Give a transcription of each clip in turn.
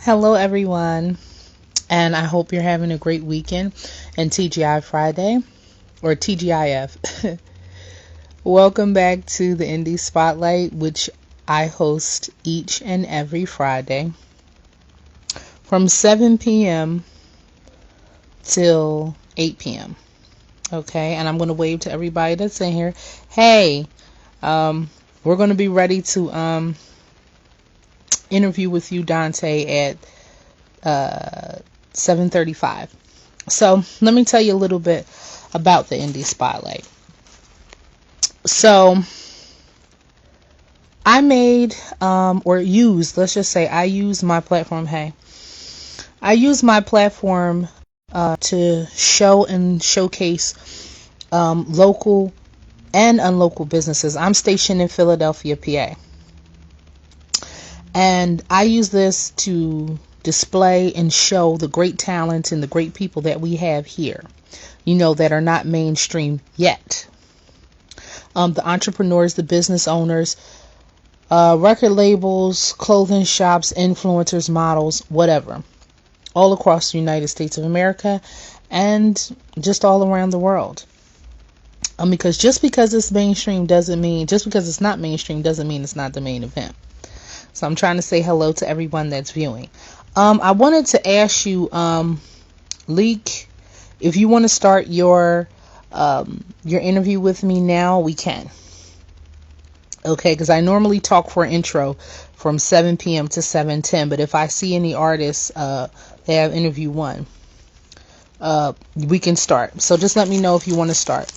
Hello, everyone, and I hope you're having a great weekend and TGI Friday or TGIF. Welcome back to the Indie Spotlight, which I host each and every Friday from 7 p.m. till 8 p.m. Okay, and I'm going to wave to everybody that's in here. Hey, we're going to be ready to interview with you, Dante, at 7:35. So let me tell you a little bit about the Indie Spotlight. So I made or used, let's just say I used my platform. Hey, I used my platform to show and showcase local and unlocal businesses. I'm stationed in Philadelphia, PA. And I use this to display and show the great talent and the great people that we have here, that are not mainstream yet. The entrepreneurs, the business owners, record labels, clothing shops, influencers, models, whatever, all across the United States of America and just all around the world. Because just because it's mainstream doesn't mean, just because it's not mainstream doesn't mean it's not the main event. So I'm trying to say hello to everyone that's viewing. I wanted to ask you, Leek, if you want to start your interview with me now, we can. Okay, because I normally talk for an intro from 7 p.m. to 7:10, but if I see any artists they have interview one, we can start. So just let me know if you want to start.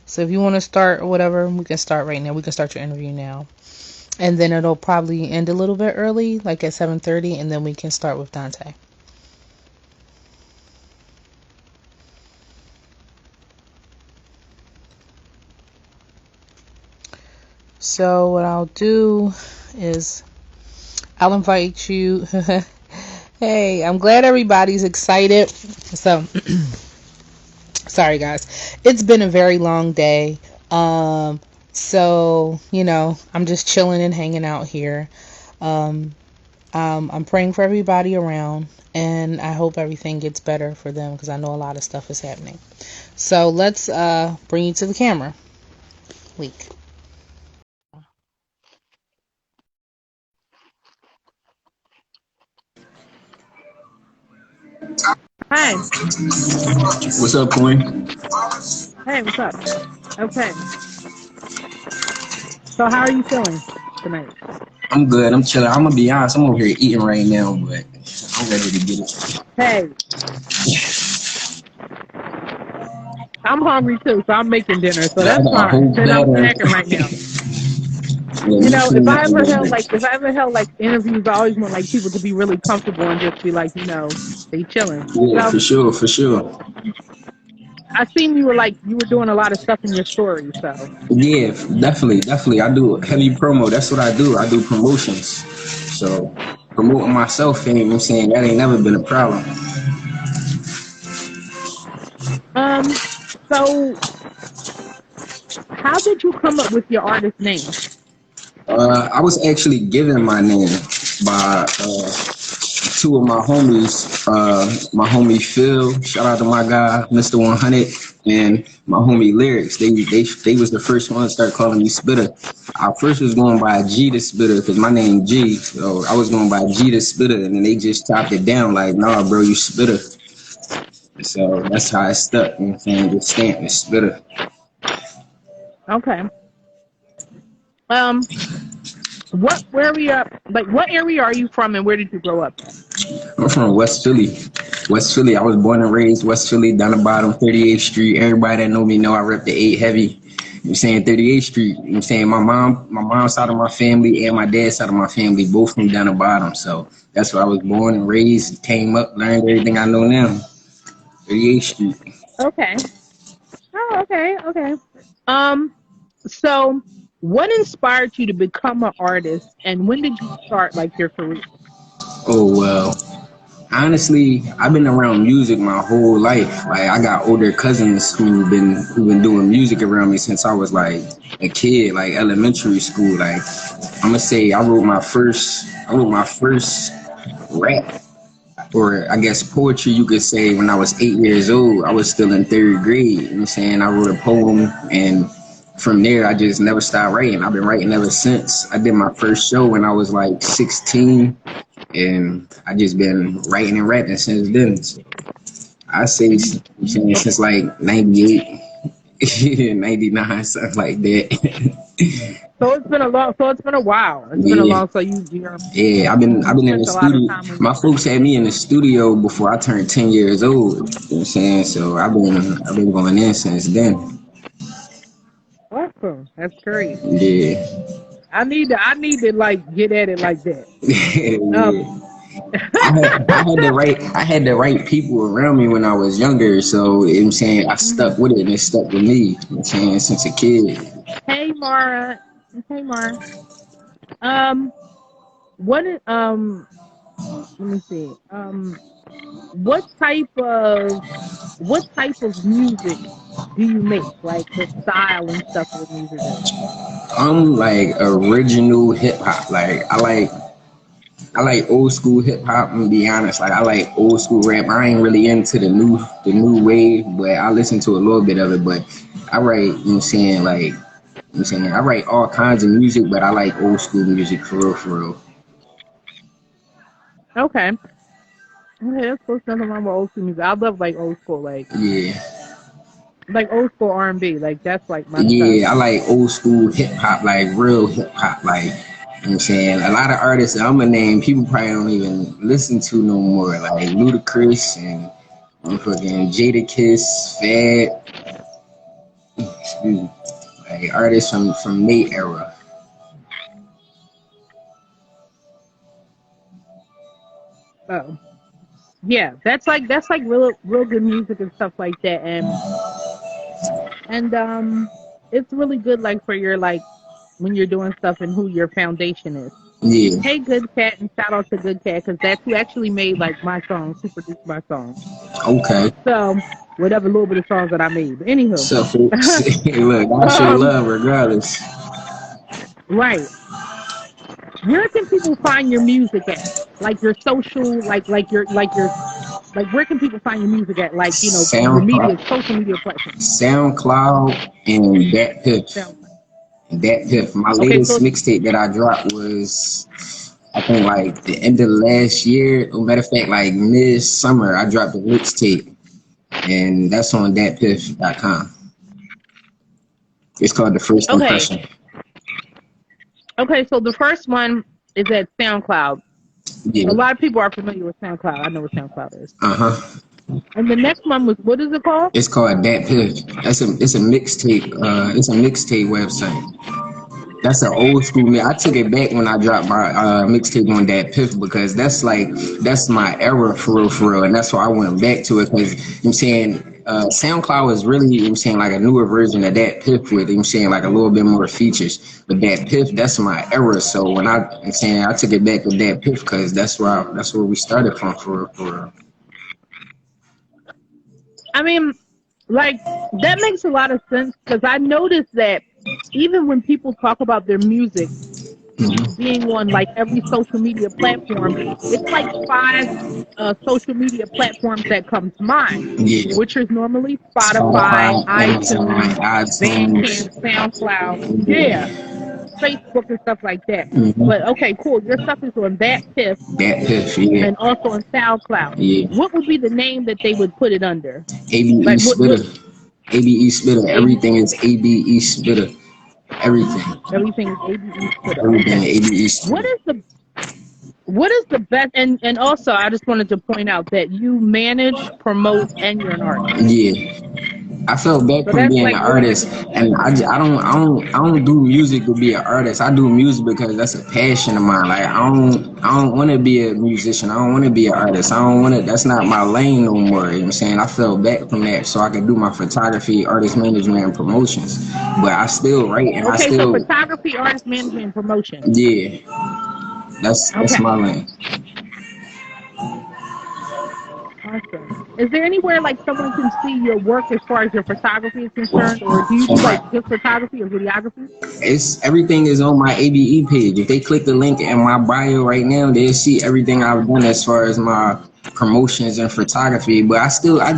So if you want to start or whatever, we can start right now. We can start your interview now. And then it'll probably end a little bit early, like at 7:30, and then we can start with Dante. So what I'll do is I'll invite you. Hey, I'm glad everybody's excited. So, sorry guys. It's been a very long day. So, I'm just chilling and hanging out here. I'm praying for everybody around, and I hope everything gets better for them because I know a lot of stuff is happening. So let's bring you to the camera. Leek. Hi. What's up, Queen? Hey, what's up? Okay. So how are you feeling tonight? I'm good. I'm chilling. I'm gonna be honest. I'm over here eating right now, but I'm ready to get it. Hey, I'm hungry too, so I'm making dinner, so I that's got a fine. whole And I'm batter. snacking right now. Yeah, me too. If I ever held like interviews, I always want like people to be really comfortable and just be like, they chilling. Yeah, So for sure, for sure. I seen you were doing a lot of stuff in your story, so Yeah, definitely, definitely. I do heavy promo. That's what I do. I do promotions. So promoting myself, and I'm saying that ain't never been a problem. um so how did you come up with your artist name? I was actually given my name by two of my homies, my homie Phil, shout out to my guy, Mr. 100, and my homie Lyrics. They was the first one to start calling me Spitta. I first was going by G to Spitta because my name G, so I was going by G to Spitta, and then they just chopped it down like, nah, bro, you Spitta. So that's how I stuck. You know what I'm saying? Just stamped and Spitta. Okay. Um, what area are you from and where did you grow up at? I'm from West Philly. West Philly. I was born and raised West Philly, down the bottom, 38th Street. Everybody that know me know I rep the 8 heavy. You know what I'm saying? 38th Street. You know what I'm saying? My mom's side of my family and my dad's side of my family, both from down the bottom. So that's where I was born and raised, came up, learned everything I know now. 38th Street. Okay. Oh, okay, okay. Um, so what inspired you to become an artist and when did you start like your career? Oh, well. Honestly, I've been around music my whole life. Like I got older cousins who've been doing music around me since I was like a kid, like elementary school. Like I'm gonna say I wrote my first rap, or I guess poetry you could say, when I was 8 years old. I was still in third grade. You know what I'm saying? I wrote a poem, and from there I just never stopped writing. I've been writing ever since. I did my first show when I was like 16, and I just been writing and rapping since then. So I say, you know what I'm saying, since like 98, 99, something like that. So it's been a long. So it's been a while. It's been a Yeah. long. So Yeah, I've been in the spent a lot of studio. time with My folks had me in the studio before I turned 10 years old. You know what I'm saying? So I've been going in since then. Awesome. That's great. Yeah. I need to like get at it like that. Um. Yeah. I had the right people around me when I was younger, so you know what I'm saying, I stuck Mhm. with it and it stuck with me, you know what I'm saying, since a kid. Hey Mara. Hey Mara. Um. What? Let me see. What type of music do you make? Like the style and stuff of the music is. I'm like original hip hop. Like I like old school hip hop. I'm gonna be honest. Like I like old school rap. I ain't really into the new wave, but I listen to a little bit of it. But I write, you know what I'm saying, like, you know what I'm saying, I write all kinds of music, but I like old school music for real, for real. Okay. Okay, that's close. Nothing wrong with old school music. I love like old school, Yeah. like old school R&B. Like that's like my stuff. Yeah, I like old school hip hop, like real hip hop, like, you know what I'm saying. A lot of artists that I'm gonna name, people probably don't even listen to no more, like Ludacris and fucking Jada Kiss, Fad, excuse me, like artists from May era. Oh, yeah, that's like real good music and stuff like that. And it's really good like for your like when you're doing stuff and who your foundation is. Yeah, Hey, Good Cat, and shout out to Good Cat because that's who actually made like my songs, who produced my songs. okay. So whatever little bit of songs that I made. But anywho, So folks, look, I show um, love regardless. right. Where can people find your music at? Like your social, like where can people find your music at? Like your media, SoundCloud, social media platforms. SoundCloud, and that piff. SoundCloud. That piff. My Okay, so latest mixtape that I dropped was, I think, like the end of last year. Or matter of fact, like mid-summer, I dropped a mixtape, and that's on thatpiff.com. It's called The First okay, Impression. okay, so the first one is at SoundCloud. A Yeah. lot of people are familiar with SoundCloud. I know what SoundCloud is. Uh huh. And the next one was what is it called? It's called Dat Piff. It's a mixtape. It's a mixtape website. That's an old school me. I took it Okay. back when I dropped my mixtape on that Piff, because that's my era for real, and that's why I went back to it, because you know what I'm saying, SoundCloud is really, you know what I'm saying, like a newer version of that Piff with, you know what I'm saying, like a little bit more features. But that Piff, that's my era. So when I'm saying, I took it back with that Piff because that's where we started from for real. I mean, like that makes a lot of sense because I noticed that even when people talk about their music Hmm. being on like every social media platform, it's like five social media platforms that come to mind, Yeah. which is normally Spotify, Spotify, Amazon, iTunes, iTunes. Bandcamp, SoundCloud, yeah, Yeah. Facebook and stuff like that. But Hmm. okay, cool. Your stuff is on that Piff That Piff, yeah. and also on SoundCloud. Yeah. What would be the name that they would put it under? ABE Like what Spitter. ABE Spitter. AB Everything is ABE Spitter. Everything. everything is ABE Twitter. Everything Okay. ABE What Spitter. is the what is the best and also I just wanted to point out that you manage, promote, and you're an artist. Yeah. I felt back So from that's being an like really artist, and I don't do music to be an artist. I do music because that's a passion of mine. Like I don't want to be a musician. I don't want to be an artist. I don't want to. That's not my lane no more. You know what I'm saying? I fell back from that so I could do my photography, artist management, and promotions. But I still write, and I okay, so still, photography, artist management, and promotion. yeah. That's Okay. my lane. Awesome. Is there anywhere like someone can see your work as far as your photography is concerned, or do you do On like my, just photography or videography? it's everything is on my ABE page. If they click the link in my bio right now, they'll see everything I've done as far as my promotions and photography. But I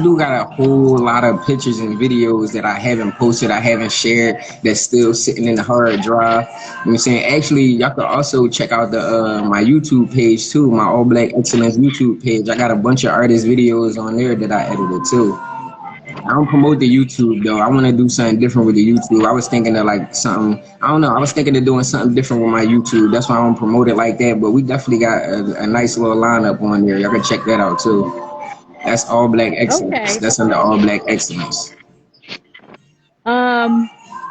do got a whole lot of pictures and videos that I haven't posted, I haven't shared, that's still sitting in the hard drive. You know what I'm saying? Actually, y'all can also check out the my YouTube page too, my All Black Excellence YouTube page. I got a bunch of artist videos on there that I edited too. I don't promote the YouTube though. I want to do something different with the YouTube. I was thinking of like something. I don't know. I was thinking of doing something different with my YouTube. That's why I don't promote it like that. But we definitely got a nice little lineup on there. Y'all can check that out too. That's All Black Excellence. Okay, That's under okay. All Black Excellence. Um,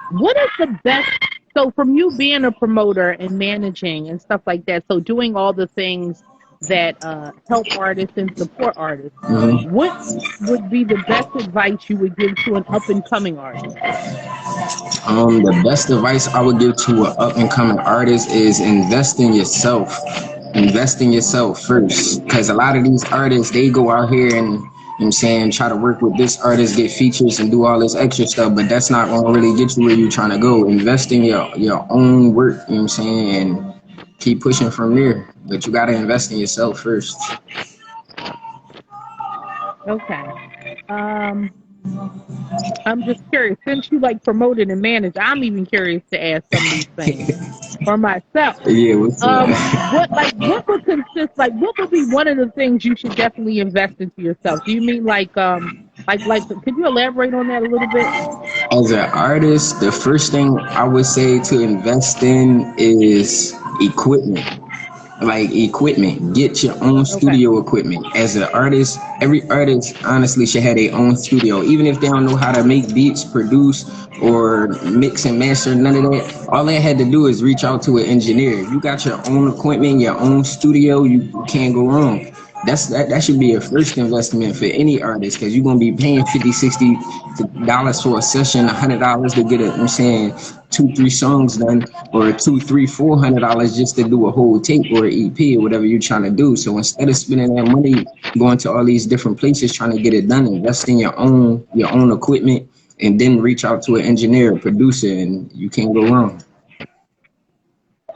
what is the best? So, from you being a promoter and managing and stuff like that, so doing all the things that help artists and support artists, Hmm. what would be the best advice you would give to an up and coming artist? The best advice I would give to an up and coming artist is invest in yourself. Invest in yourself first, because a lot of these artists they go out here and you know what I'm saying try to work with this artist, get features, and do all this extra stuff, but that's not gonna really get you where you're trying to go. Invest in your own work, you know what I'm saying, and keep pushing from there. But you gotta invest in yourself first. Okay. Um, I'm just curious. Since you like promoted and managed, I'm even curious to ask some of these things for myself. Yeah, what's up? What would consist like what would be one of the things you should definitely invest into yourself? Do you mean like could you elaborate on that a little bit? As an artist, the first thing I would say to invest in is equipment. Like equipment, get your own Okay. studio equipment. As an artist, every artist honestly should have their own studio, even if they don't know how to make beats, produce, or mix and master, none of that. All they had to do is reach out to an engineer. You got your own equipment, your own studio, you can't go wrong. That should be a first investment for any artist, because you're gonna be paying 50, $60 for a session, $100 to get I'm saying 2, 3 songs done, or $2, $3, $400 just to do a whole tape or an EP or whatever you're trying to do. So instead of spending that money going to all these different places trying to get it done, invest in your own equipment, and then reach out to an engineer, a producer, and you can't go wrong.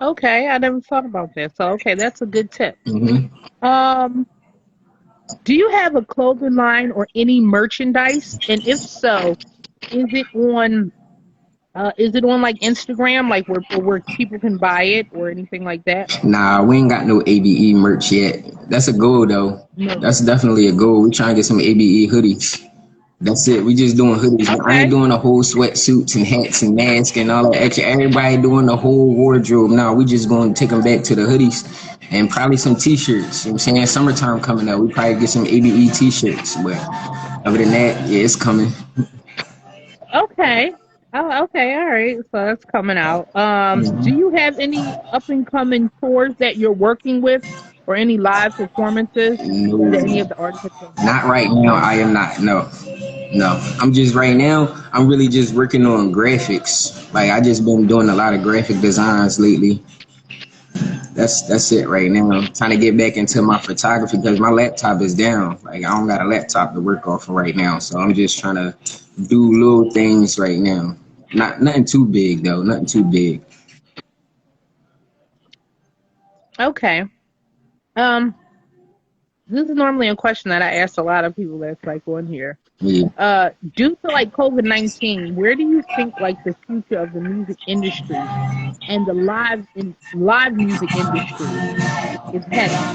Okay, I never thought about that. So okay, that's a good tip. Hmm. Um, do you have a clothing line or any merchandise? And if so, is it on is it on like Instagram, like where people can buy it or anything like that? Nah, we ain't got no ABE merch yet. That's a goal though. No. That's definitely a goal. We trying to get some ABE hoodies. That's it. We just doing hoodies. I ain't Okay. doing the whole sweatsuits and hats and masks and all that extra. Everybody doing the whole wardrobe now. We just going to take them back to the hoodies and probably some t-shirts. You know what I'm saying? Summertime coming up. We probably get some ABE t-shirts. But other than that, yeah, it's coming. Okay. Oh, okay. All right. So that's coming out. Do you have any up and coming tours that you're working with, or any live performances that any No, of the artists have done? not right now. I am not. No. No, I'm just right now. I'm really just working on graphics. Like I just been doing a lot of graphic designs lately. That's it right now. I'm trying to get back into my photography because my laptop is down. Like I don't got a laptop to work off of right now, so I'm just trying to do little things right now. Not nothing too big though. Nothing too big. Okay. Um, this is normally a question that I ask a lot of people that's like on here. Yeah. Due to like COVID-19, where do you think like the future of the music industry and the live music industry is heading?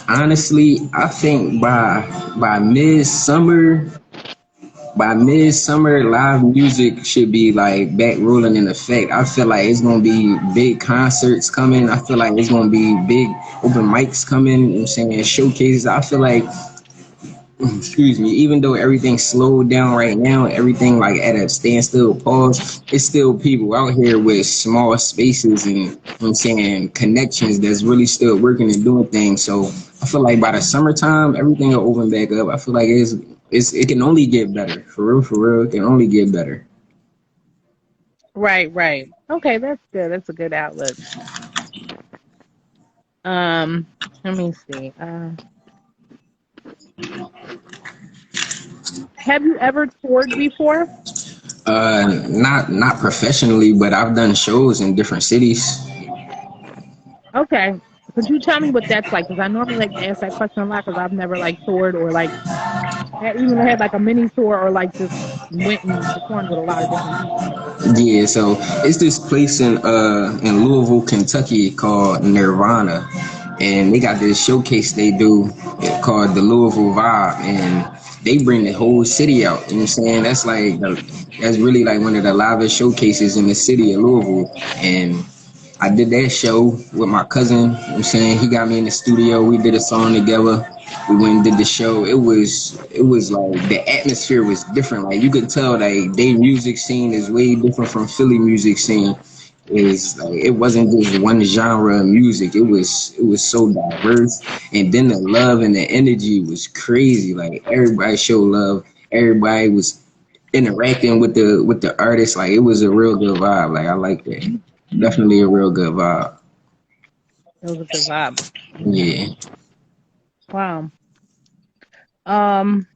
Honestly, I think by midsummer by midsummer, live music should be like back rolling in effect. I feel like it's gonna be big concerts coming. I feel like it's gonna be big open mics coming. You know what I'm saying, showcases. I feel like, excuse me, even though everything's slowed down right now, everything like at a standstill pause, it's still people out here with small spaces and, you know what I'm saying, connections that's really still working and doing things. So I feel like by the summertime, everything will open back up. I feel like it can only get better. For real, it can only get better. Right, right. Okay, that's good. That's a good outlook. Let me see. Have you ever toured before? Not professionally, but I've done shows in different cities. Okay. Could you tell me what that's like? Because I normally like to ask that question a lot because I've never like toured or like even had like a mini tour or like just went and performed with a lot of different people. Yeah, so it's this place in Louisville, Kentucky called Nirvana, and they got this showcase they do called the Louisville Vibe, and they bring the whole city out. You know what I'm saying? That's really like one of the livest showcases in the city of Louisville, and I did that show with my cousin. You know what I'm saying? He got me in the studio. We did a song together. We went and did the show. It was like the atmosphere was different. Like you could tell like their music scene is way different from Philly music scene. Is like it wasn't just one genre of music. It was so diverse. And then the love and the energy was crazy. Like everybody showed love. Everybody was interacting with the artist. Like it was a real good vibe. Like I like that. Definitely a real good vibe. It was a good vibe. Yeah. Wow. Um,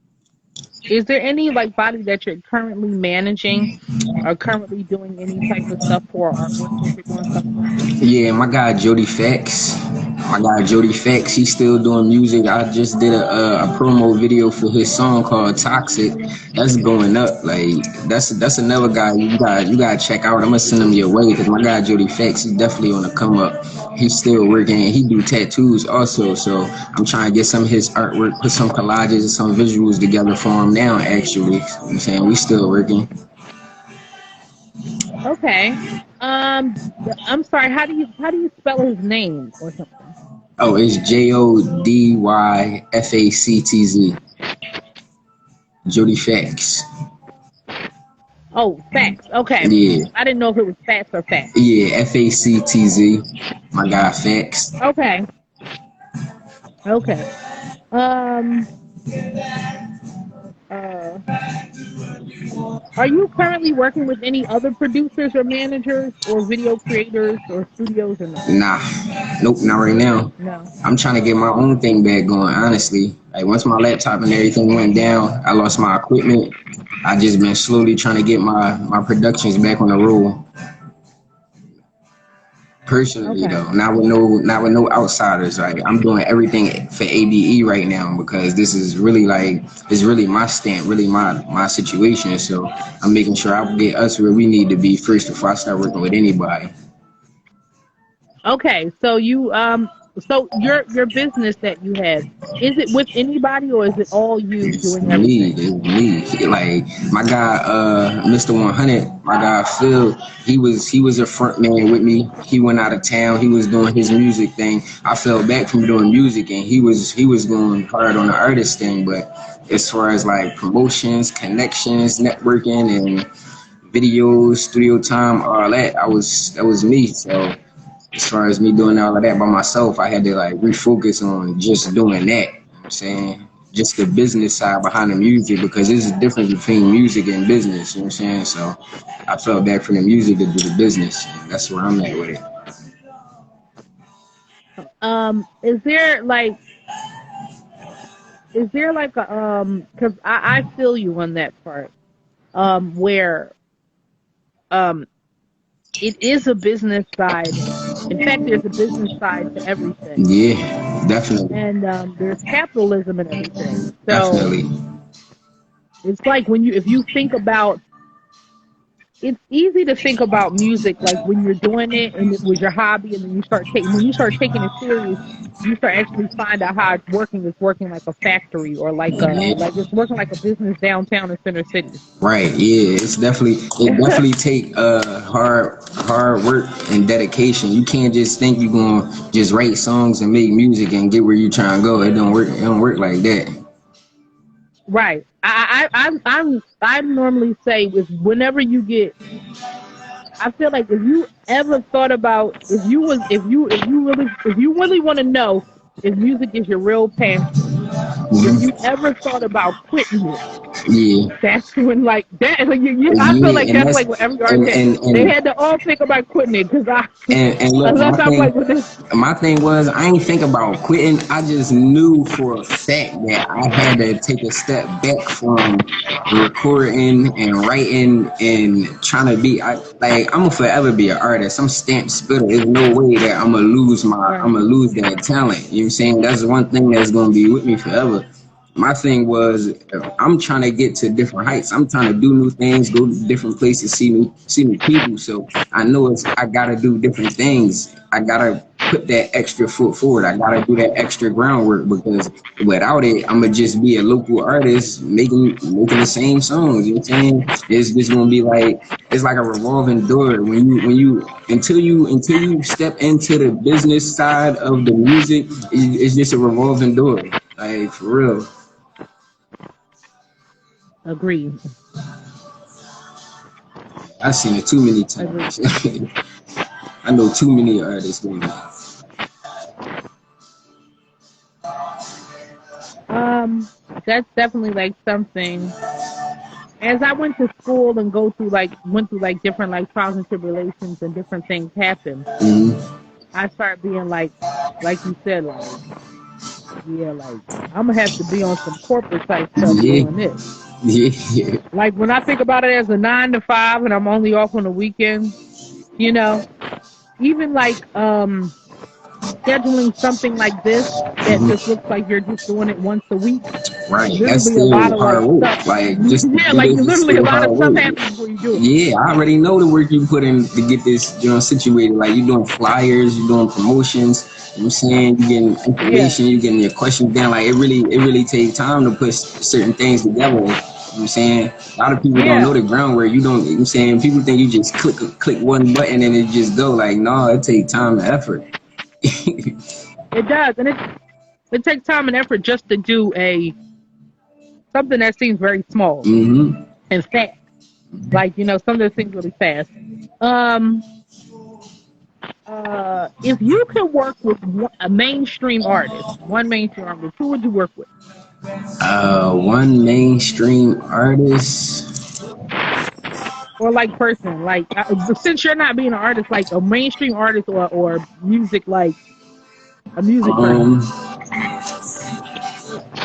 is there any like body that you're currently managing or currently doing any type of stuff for or artwork that you're doing stuff for? Yeah, my guy Jody Fax. My guy Jody Fax, he's still doing music. I just did a promo video for his song called Toxic. That's going up. Like that's another guy you gotta check out. I'm gonna send him your way because my guy Jody Fax, he's definitely on the come up. He's still working. He do tattoos also, so I'm trying to get some of his artwork, put some collages and some visuals together for him now. Actually, you know what I'm saying we still working. Okay. I'm sorry. How do you spell his name or something? Oh, it's JodyFactz. Jody Facts. Oh, facts. Okay. Yeah. I didn't know if it was facts or facts. Yeah, FACTZ. My guy Facts. Okay. Okay. Um. Uh. Are you currently working with any other producers or managers or video creators or studios or no? Nah. Nope, not right now. No. I'm trying to get my own thing back going, honestly. Like once my laptop and everything went down, I lost my equipment. I just been slowly trying to get my productions back on the road. Personally Okay. though, not with no outsiders. Like I'm doing everything for ABE right now because this is really like it's really my stamp, really my situation. So I'm making sure I get us where we need to be first before I start working with anybody. Okay. So your business that you have, is it with anybody or is it all you It's doing me, everything? it's me. Like my guy, Mr. 100, my guy Phil, he was a front man with me. He went out of town. He was doing his music thing. I fell back from doing music, and he was going hard on the artist thing. But as far as like promotions, connections, networking, and videos, studio time, all that was me. So as far as me doing all of that by myself, I had to like refocus on just doing that. You know what I'm saying? Just the business side behind the music because there's a difference between music and business. You know what I'm saying? So I fell back from the music to do the business. And that's where I'm at with it. Is there like a because I feel you on that part where um it is a business side. In fact, there's a business side to everything, Yeah, definitely, and there's capitalism and everything. So definitely. it's like if you think about, it's easy to think about music like when you're doing it and it was your hobby, and then when you start taking it serious, you start actually find out how it's working. It's working like a factory or like Yeah. it's working like a business downtown in center city. Right, yeah, it definitely take hard work and dedication. You can't just think you gonna just write songs and make music and get where you trying to go. It don't work like that. Right. I normally say is whenever you get, I feel like if you ever thought about if you really want to know if music is your real passion, if you Hmm. ever thought about quitting it, Yeah, That's when like that. Like, I feel yeah, like and that's that's like what every artist had. They had to all think about quitting it because and look, unless I'm like with this. my thing was I ain't think about quitting. I just knew for a fact that I had to take a step back from recording and writing and trying to be. I'm gonna forever be an artist. I'm stamped spitter. There's no way that Right. I'm gonna lose that talent. You know what I'm saying? That's one thing that's gonna be with me forever. My thing was I'm trying to get to different heights. I'm trying to do new things, go to different places, see new people. So I know I gotta do different things. I gotta put that extra foot forward. I gotta do that extra groundwork because without it, I'm gonna just be a local artist making the same songs. You know what I'm saying? It's just gonna be like it's like a revolving door. When you until you step into the business side of the music, it's just a revolving door. Like for real. Agreed. I've seen it too many Agreed. times. I know too many artists doing that. That's definitely like something. As I went to school and went through like different like trials and tribulations and different things happen, Mm-hmm. I started being like you said, like, yeah, like I'm gonna have to be on some corporate type stuff Yeah, doing this. yeah, yeah. Like when I think about it as a 9 to 5 and I'm only off on the weekend, you know, even like scheduling something like this that just Mm-hmm. looks like you're just doing it once a week. Right. That's Literally a lot still of like hard stuff. work. Like just to Yeah, do like this is literally a still lot hard of stuff work. happens before you do it. Yeah, I already know the work you put in to get this, situated. Like you doing flyers, you doing promotions. You know what I'm saying? You getting Yeah, information, you getting your questions down. Like it really takes time to put certain things together. You know what I'm saying? A lot of people don't know yeah, the groundwork. You don't. You know what I'm saying? People think you just click one button and it just go. Like no, it takes time and effort. it does, and it takes time and effort just to do a something that seems very small Mm-hmm. and fast. Like some of those things really fast. Um, if you could work with a mainstream artist, one mainstream artist, who would you work with? One mainstream artist. Or like person, like since you're not being an artist, like a mainstream artist or music, like a music person. Um,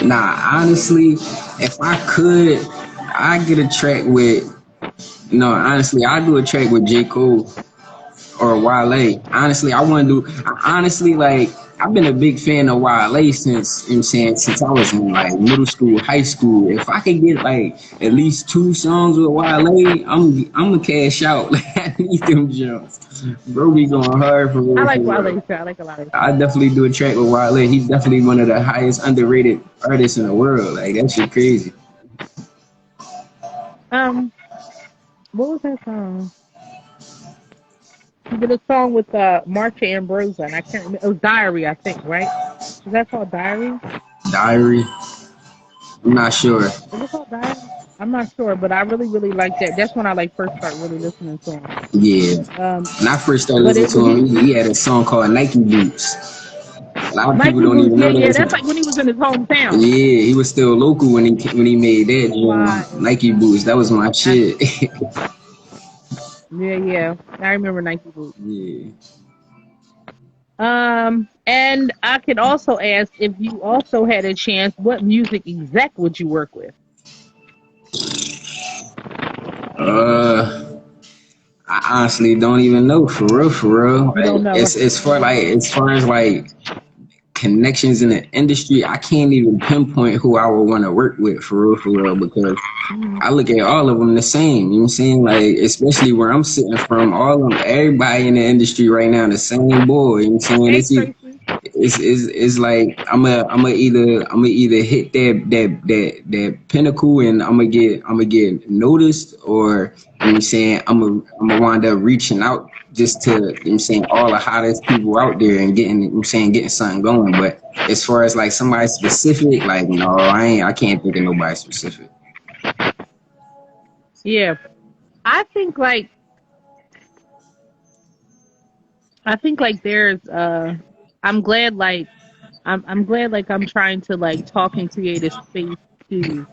Nah, honestly, if I could, I get a track with. No, honestly, I do a track with J. Cole or Wale. Honestly, I want to do. Honestly, like I've been a big fan of Wale since you know what I'm saying since I was in like middle school, high school. If I could get like at least two songs with Wale, I'm gonna cash out. Like I need them jumps. Bro, be going hard for I real, for like Wale real. too. I like a lot of I definitely do a track with Wale. He's definitely one of the highest underrated artists in the world. Like that shit crazy. um. What was that song? He did a song with Marsha Ambrosia, and I can't remember. It was Diary, I think, right? Is that called Diary? Diary. I'm not sure. Is it called Diary? I'm not sure, but I really, really like that. That's when I like first start really listening to him. Yeah. Um, When I first started but listening it to he him, he had a song called Nike Boots. A lot of people Nike don't Boots, even yeah, know yeah. that. That's like when he was in his hometown. Yeah, he was still local when he made that Right. Nike Boots. That was my I, shit. yeah, yeah. I remember Nike Boots. Yeah. And I could also ask if you also had a chance, what music exec would you work with? Uh, I honestly don't even know for real. You don't know. As far as like connections in the industry, I can't even pinpoint who I would want to work with for real, because Mhm. I look at all of them the same. You know what I'm saying? Like, especially where I'm sitting from, all of them, everybody in the industry right now, the same boy. You know what I'm saying? Hey, Tracy. It's like I'm gonna either hit that pinnacle and I'm gonna get noticed, or you know what I'm saying I'm gonna wind up reaching out just to you know what I'm saying all the hottest people out there and getting you know what I'm saying getting something going. But as far as like somebody specific, like no, I can't think of nobody specific. Yeah, I think like there's I'm glad like I'm glad like I'm trying to like talk and create a space to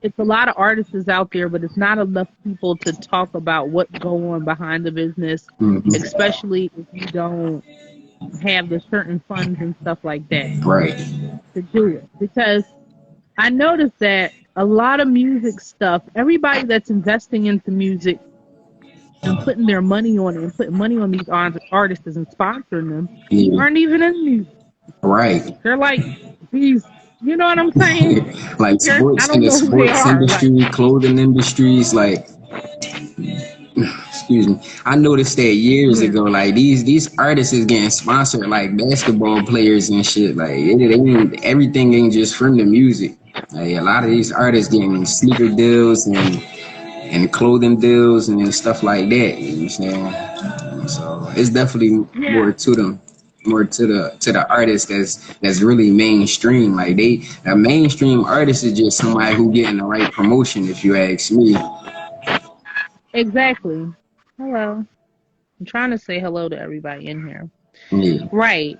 it's a lot of artists out there, but it's not enough people to talk about what's going on behind the business, Mm-hmm. especially if you don't have the certain funds and stuff like that Right. to do it. Because I noticed that a lot of music stuff, everybody that's investing into music and putting their money on it and putting money on these artists and sponsoring them Yeah. aren't even in music. Right. They're like these, you know what I'm saying? Like I sports in don't the know who they sports are. Like, industry, clothing industries, like excuse me. I noticed that years yeah, ago, like these artists is getting sponsored like basketball players and shit. Like it ain't everything ain't just from the music. Like a lot of these artists getting sneaker deals and clothing deals and stuff like that. You know what I'm saying? So it's definitely more yeah, to them, more to the artist that's really mainstream. Like a mainstream artist is just somebody who getting the right promotion. If you ask me, exactly. Hello. I'm trying to say hello to everybody in here. yeah. Right.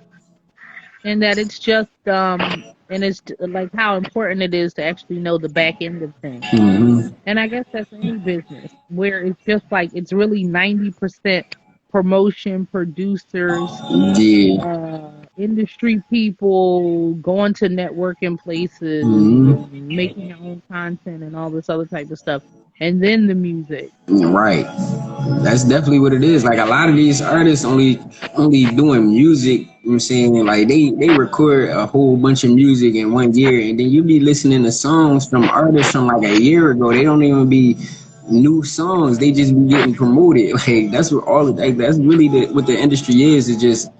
And that it's just and it's like how important it is to actually know the back end of things. Hmm. And I guess that's any business where it's just like it's really 90% promotion, producers, Yeah. industry people, going to networking places Hmm. and making your own content and all this other type of stuff. And then the music. Right. That's definitely what it is. Like a lot of these artists only doing music, you know what I'm saying? Like they record a whole bunch of music in 1 year and then you be listening to songs from artists from like a year ago. They don't even be new songs. They just be getting promoted. Like that's what all like that's really what the industry is just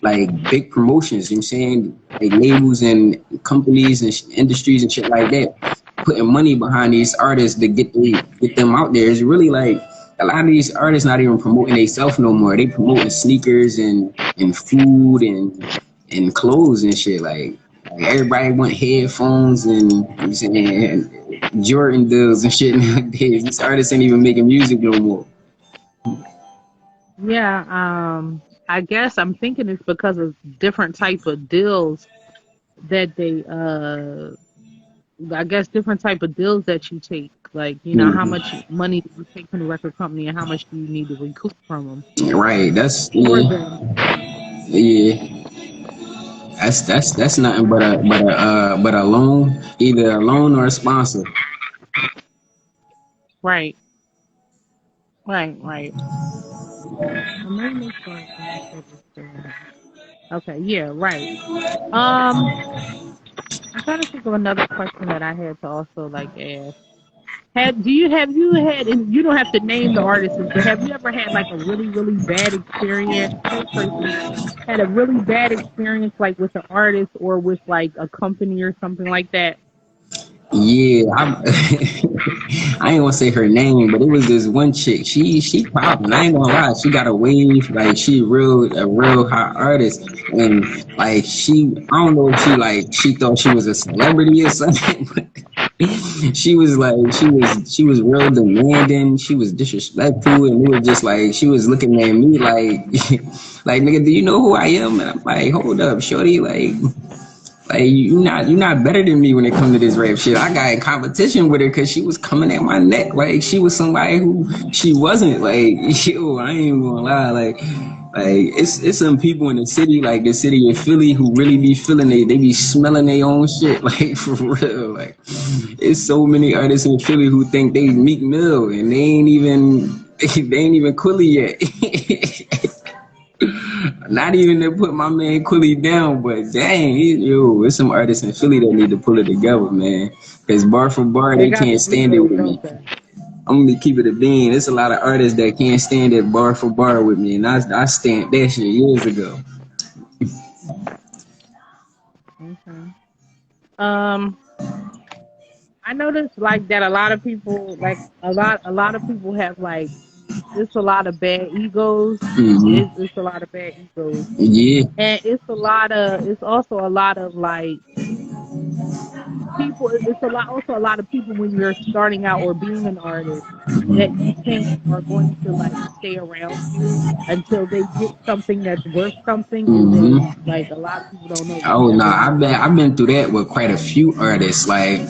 like big promotions, you know what I'm saying? Like labels and companies and industries and shit like that putting money behind these artists to get them out there. It's really like a lot of these artists not even promoting themselves no more. They promoting sneakers and food and clothes and shit. Like everybody want headphones and you know what I'm saying and Jordan deals and shit nowadays. These artists ain't even making music no more. Yeah, I guess I'm thinking it's because of different type of deals that they I guess different type of deals that you take. Like, you know, how much Hmm. money do you take from the record company and how much do you need to recoup from them Right. That's for yeah. them. Yeah. That's nothing but a loan, either a loan or a sponsor. Right, right. Well, maybe make sure I said this correctly. Okay, yeah, right. Um, I'm trying to think of another question that I had to also like ask. Have you had, and you don't have to name the artists, but have you ever had like a really bad experience? Hey Tracy, had a really bad experience like with an artist or with like a company or something like that? Yeah, I ain't gonna say her name, but it was this one chick. She popping. I ain't gonna lie. She got a wave. Like she a real hot artist, and like I don't know if she thought she was a celebrity or something. But she was real demanding. She was disrespectful, and it was just like she was looking at me like like nigga, do you know who I am? And I'm like, hold up, shorty, like you're not better than me when it comes to this rap shit. I got in competition with her because she was coming at my neck like she was somebody who she wasn't. Like yo, I ain't even gonna lie. Like it's some people in the city, like the city of Philly, who really be feeling they be smelling their own shit. Like for real. Like it's so many artists in Philly who think they Meek Mill and they ain't even they ain't even Quilly yet. Not even to put my man Quilly down, but dang, it's some artists in Philly that need to pull it together, man. Because bar for bar, They they got can't the stand it egos, with me. don't they? I'm gonna keep it a bean. There's a lot of artists that can't stand it bar for bar with me, and I stamped that shit years ago. Okay. Um, I noticed like that a lot of people, like a lot of people have like it's a lot of bad egos. Hmm. It's a lot of bad egos, Yeah. and it's also a lot of like people. It's a lot. Also, a lot of people when you're starting out or being an artist that you think are going to like stay around you until they get something that's worth something, and then Hmm. like a lot of people don't know that Oh no, never happened. I've been through that with quite a few artists, like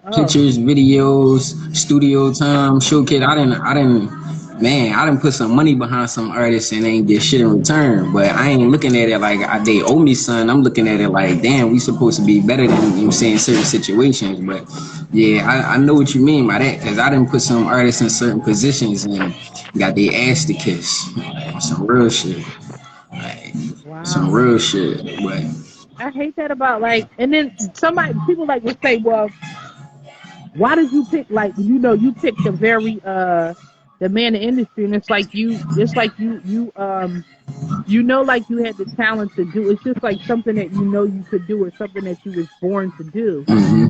Oh, pictures, videos, studio time, showcase. I didn't put some money behind some artists and ain't get shit in return. But I ain't looking at it like they owe me son. I'm looking at it like, damn, we supposed to be better than, you know what I'm saying, certain situations. But yeah, I know what you mean by that, because I didn't put some artists in certain positions and got their ass to kiss, like, on some real shit. Like, some wow. real shit. But I hate that about like, and then somebody people like will say, well, why did you pick like you picked a very the man in the industry, and it's like you know, like you had the talent to do. It's just like something that you know you could do, or something that you was born to do.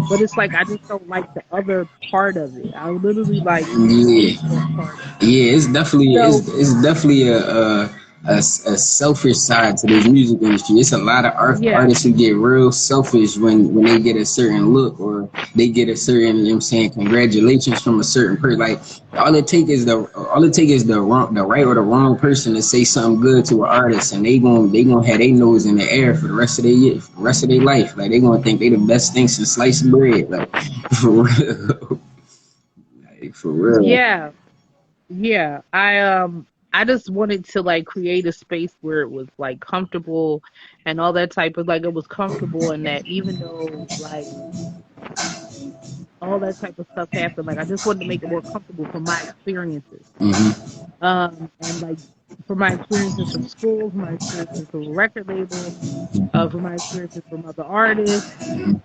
But hmm. it's like I just don't like the other part of it. I literally like Yeah, hate that part of it. yeah. So It's definitely a selfish side to this music industry. It's a lot of yeah, artists who get real selfish when they get a certain look, or they get a certain, you know what I'm saying, congratulations from a certain person. Like all it take is the right or the wrong person to say something good to an artist, and they gonna have their nose in the air for the rest of their year, for the rest of their life. Like they gonna think they the best thing since sliced bread. Like for real. Like, for real. yeah, yeah. I just wanted to like create a space where it was like comfortable and all that type of like it was comfortable, and that even though like all that type of stuff happened, like I just wanted to make it more comfortable from my experiences. Hmm. And like for my experiences from school, for my experiences from a record label, for my experiences from other artists,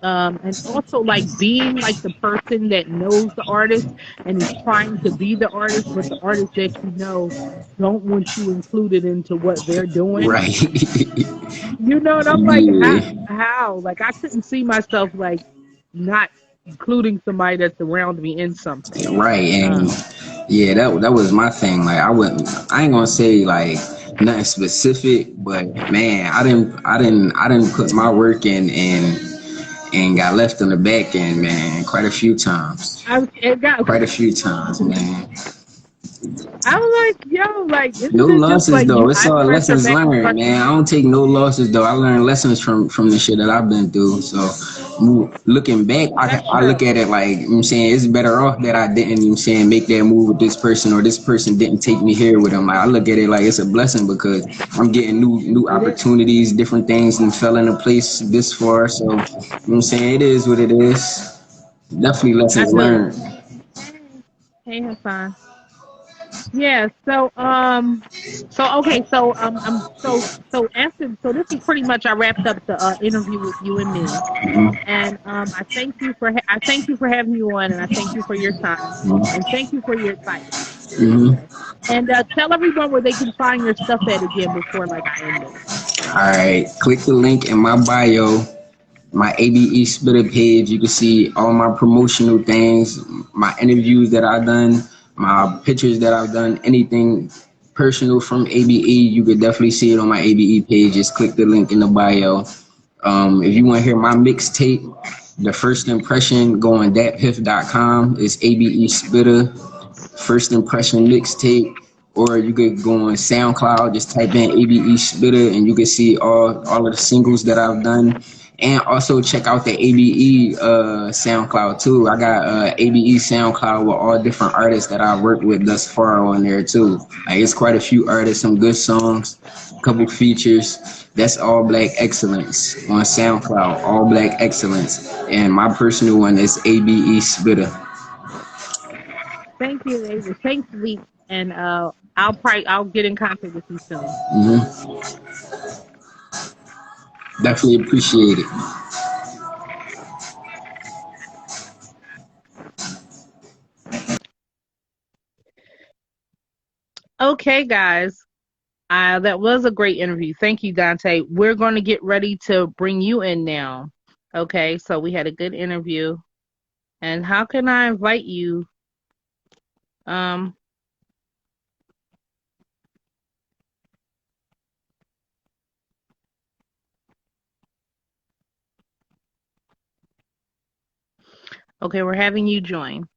and also like being like the person that knows the artist and is trying to be the artist, but the artist that you know don't want you included into what they're doing. Right. You know, and I'm like, Yeah. how? Like I couldn't see myself like not including somebody that's around me in something. Right. And Um, yeah, that was my thing. Like I ain't gonna say like nothing specific, but man, I didn't put my work in and got left in the back end, man, quite a few times. it got Quite a few times, man. I was like, yo, like, No isn't it just losses like though. you? It's I all scratch your lessons back, you learned, scratch man. I mine. don't take no losses though. I learned lessons from the shit that I've been through. So looking back, That's I look true. at it like, you know what I'm saying, it's better off that I didn't, you know what I'm saying, make that move with this person, or this person didn't take me here with them. Like I look at it like it's a blessing, because I'm getting new It is. opportunities, different things, and fell into place this far. So you know what I'm saying, it is what it is. Definitely I lessons feel you. learned. Hey, hey, Hassan. Yeah. So okay. I'm so after. So this is pretty much I wrapped up the interview with you and me. And I thank you for having me on, and I thank you for your time, and thank you for your advice. Hmm. Okay. And tell everyone where they can find your stuff at again before like I end this. All right, click the link in my bio, my ABE Spitta page. You can see all my promotional things, my interviews that I've done, my pictures that I've done, anything personal from ABE. You could definitely see it on my ABE page. Just click the link in the bio. If you want to hear my mixtape, the first impression, go on datpiff.com. It's ABE Spitta first impression mixtape, or you could go on SoundCloud, just type in ABE Spitter, and you can see all of the singles that I've done. And also check out the ABE SoundCloud too. I got ABE SoundCloud with all different artists that I've worked with thus far on there too. Like it's quite a few artists, some good songs, a couple features. That's All Black Excellence on SoundCloud. All Black Excellence, and my personal one is ABE Spitter. Thank you, David. Thanks, Leek. And I'll get in contact with you soon. Hmm. Definitely appreciate it. Okay, guys. That was a great interview. Thank you, Dante. We're going to get ready to bring you in now. Okay, so we had a good interview. And how can I invite you? Um, Okay, we're having you join.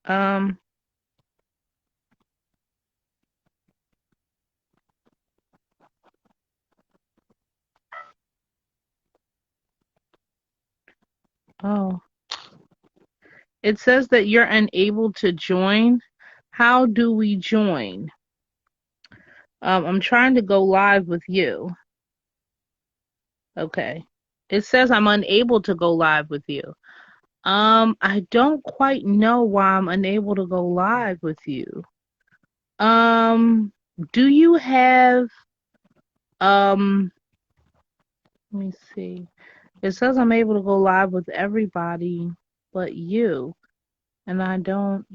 Um, oh, it says that you're unable to join. How do we join? I'm trying to go live with you. Okay. It says I'm unable to go live with you. I don't quite know why I'm unable to go live with you. Do you have, um, let me see. It says I'm able to go live with everybody but you, and I don't,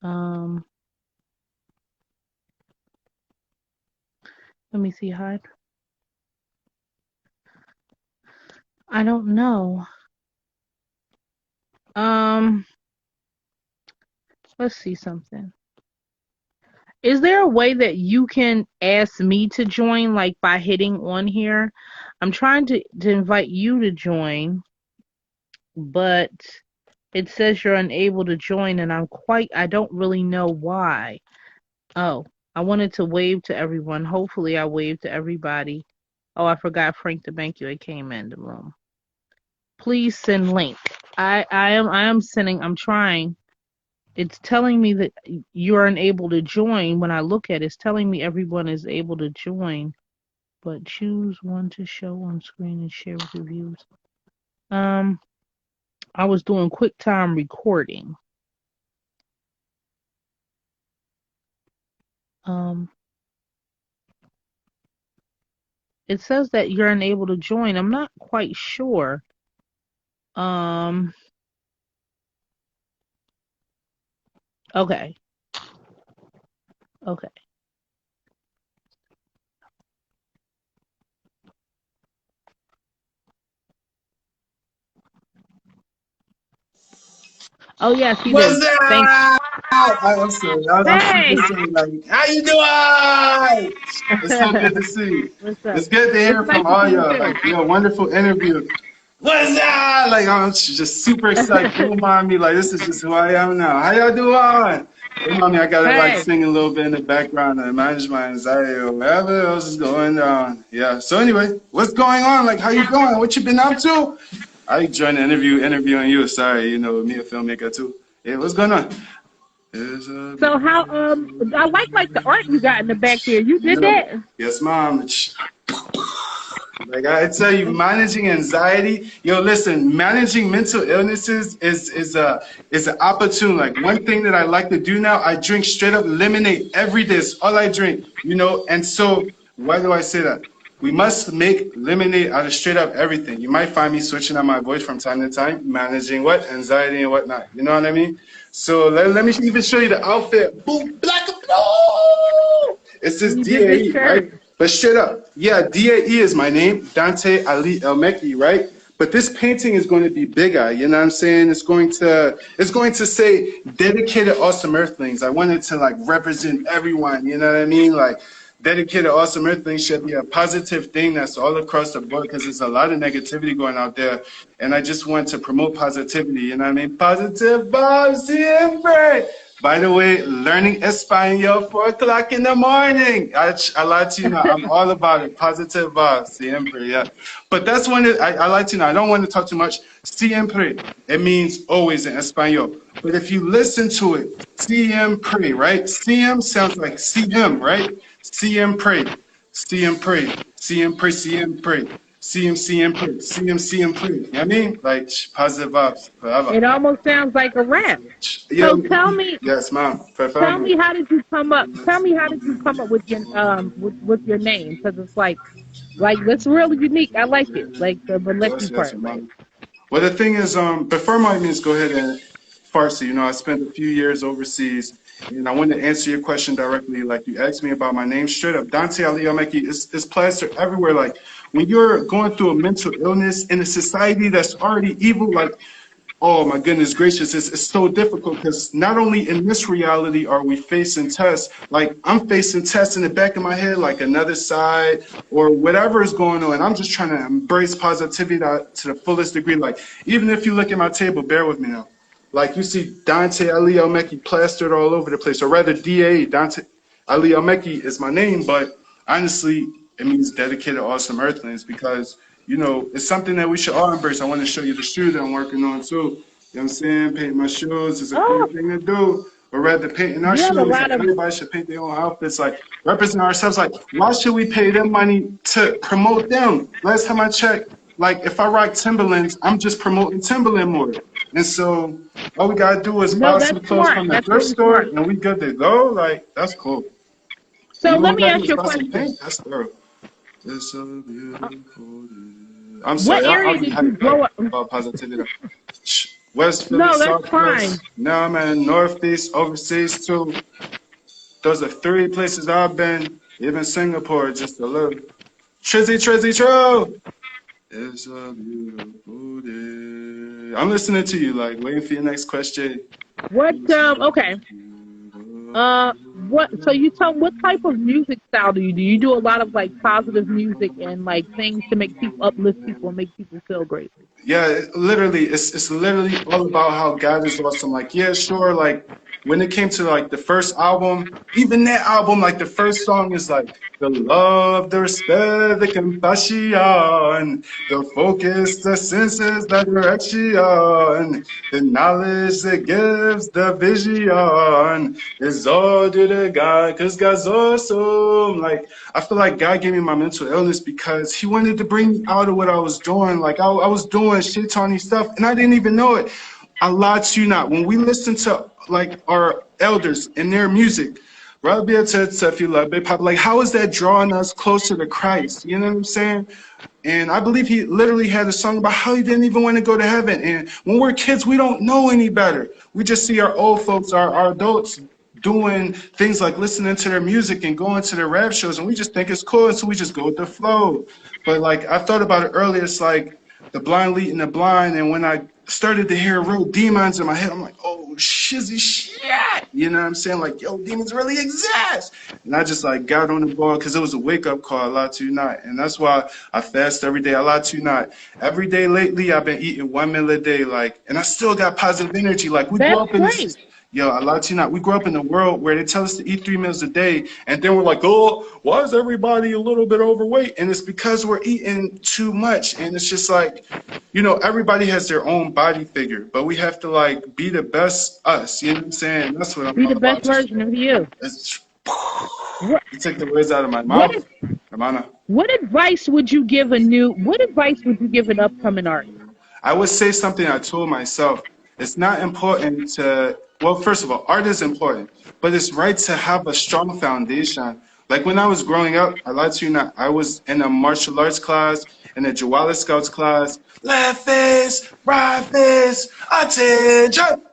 um, let me see, hide. I don't know. Um, let's see something. Is there a way that you can ask me to join, like by hitting on here? I'm trying to invite you to join, but it says you're unable to join, and I don't really know why. Oh, I wanted to wave to everyone. Hopefully I waved to everybody. Oh, I forgot Frank to thank you. It came in the room. Please send link. I am sending, I'm trying. It's telling me that you're unable to join. When I look at it, it's telling me everyone is able to join, but choose one to show on screen and share with your viewers. I was doing QuickTime recording. It says that you're unable to join. I'm not quite sure. Okay. Okay. Oh yes, he What's did. Thank that? I'm sorry. I'm super Hey. sorry. Like, how you doing? It's so good to see you. What's up? It's good to It's hear nice from to see all you y'all. too. Like, wonderful interview. What's that? Like, I'm just super excited. Don't mind me. Like, this is just who I am now. How y'all doing? Don't mind me. I gotta like Hey. sing a little bit in the background and manage my anxiety or whatever else is going on. Yeah. So anyway, what's going on? Like, how you doing? What you been up to? I joined the interviewing you. Sorry, me a filmmaker too. Yeah, what's going on? So how I like the art you got in the back there. You did that? Yes, mom. Like I tell you, managing anxiety. Yo, listen, managing mental illnesses is an opportune. Like one thing that I like to do now, I drink straight up lemonade every day. It's all I drink, And so, why do I say that? We must make lemonade out of straight up everything. You might find me switching up my voice from time to time, managing what anxiety and whatnot. You know what I mean? So let me even show you the outfit. Boom, black and blue. It says You did this DAE, right? shirt. But straight up, yeah, DAE is my name, Dante Ali El Mekki, right? But this painting is going to be bigger, you know what I'm saying? It's going to say dedicated awesome earthlings. I wanted to like represent everyone, you know what I mean? Like dedicated awesome earthlings should be a positive thing that's all across the board because there's a lot of negativity going out there. And I just want to promote positivity, you know what I mean? Positive vibes siempre. By the way, learning Espanol 4 o'clock in the morning. I like to know. I'm all about it. Positive vibes, siempre, yeah. But that's when I like to know. I don't want to talk too much. Siempre, it means always in Espanol. But if you listen to it, siempre, right? Siem sounds like see him, right? Siempre, siempre, siempre, siempre. CM, siempre. You know what I mean? Like positive vibes forever. It almost sounds like a rap. Yo, So yes, ma'am. Per tell favor. me how did you come up? Tell me how did you come up with your with your name? Because it's like that's really unique. I like it. Like the Yes, Mekki yes, part. Like ma'am. Well, the thing is, before my means go ahead and Farsi, I spent a few years overseas, and I want to answer your question directly. Like you asked me about my name, straight up, Dante Ali Almeki. It's plastered everywhere. Like when you're going through a mental illness in a society that's already evil, like Oh my goodness gracious, it's so difficult because not only in this reality are we facing tests, like I'm facing tests in the back of my head, like another side or whatever is going on. I'm just trying to embrace positivity to the fullest degree. Like even if you look at my table, bear with me now. Like you see Dante Ali Mekki plastered all over the place, or rather DA, Dante Ali Mekki is my name, but honestly, it means dedicated awesome earthlings because you know, it's something that we should all embrace. I want to show you the shoe that I'm working on too. You know what I'm saying? Painting my shoes is a cool Oh, thing to do. Or rather, painting our you have a shoes. lot Like of. everybody should paint their own outfits. Like represent ourselves. Like why should we pay them money to promote them? Last time I checked, like if I rock Timberlands, I'm just promoting Timberland more. And so all we gotta do is No, buy some that's clothes smart. from the That's thrift really store, smart. and we good to go. Like that's cool. And So then all let we me gotta do ask is you a buy some question. paint. That's thorough. It's so beautiful. I'm What sorry, I'll area be did you hyped up grow up? about positivity. West Philly, No, that's Southwest. fine. Now I'm in Northeast, overseas too. Those are 3 places I've been. Even Singapore, just a little. Trizzy, true. It's a beautiful day. I'm listening to you, like waiting for your next question. What? Okay. What? So you tell what type of music style do you do? You do a lot of like positive music and like things to make people uplift people and make people feel great. Yeah, literally, it's literally all about how God is awesome. Like, yeah, sure. Like when it came to like the first album, even that album, like the first song is like the love, the respect, the compassion, the focus, the senses, the direction, the knowledge that gives the vision is all due to God, cause God's awesome. Like I feel like God gave me my mental illness because He wanted to bring me out of what I was doing. Like I was doing shit-tawny stuff and I didn't even know it. I lied to you not. When we listen to like our elders and their music, Rabbi if you love Big Pop, like how is that drawing us closer to Christ? You know what I'm saying? And I believe he literally had a song about how he didn't even want to go to heaven. And when we're kids, we don't know any better. We just see our old folks, our adults doing things like listening to their music and going to their rap shows, and we just think it's cool, and so we just go with the flow. But like I thought about it earlier, it's like the blind leading the blind, and when I started to hear real demons in my head, I'm like, oh shizzy shit, you know what I'm saying? Like, yo, demons really exist, and I just like got on the ball because it was a wake up call. I lied to you not, and that's why I fast every day. I lied to you not. Every day lately, I've been eating 1 meal a day, like, and I still got positive energy. Like we grew That's up in this. great. Yo, I lie to you not. We grew up in a world where they tell us to eat 3 meals a day, and then we're like, oh, why is everybody a little bit overweight? And it's because we're eating too much. And it's just like, you know, everybody has their own body figure, but we have to like be the best us. You know what I'm saying? That's what I'm Be all the best about. Just version of you. it's, What? you take the words out of my What? mouth, Ramana. What advice would you give a new? What advice would you give an upcoming artist? I would say something I told myself. It's not important to, well, first of all, art is important, but it's right to have a strong foundation. Like when I was growing up, I lied to you not, I was in a martial arts class, in a Jawala Scouts class, left face, right face, attention.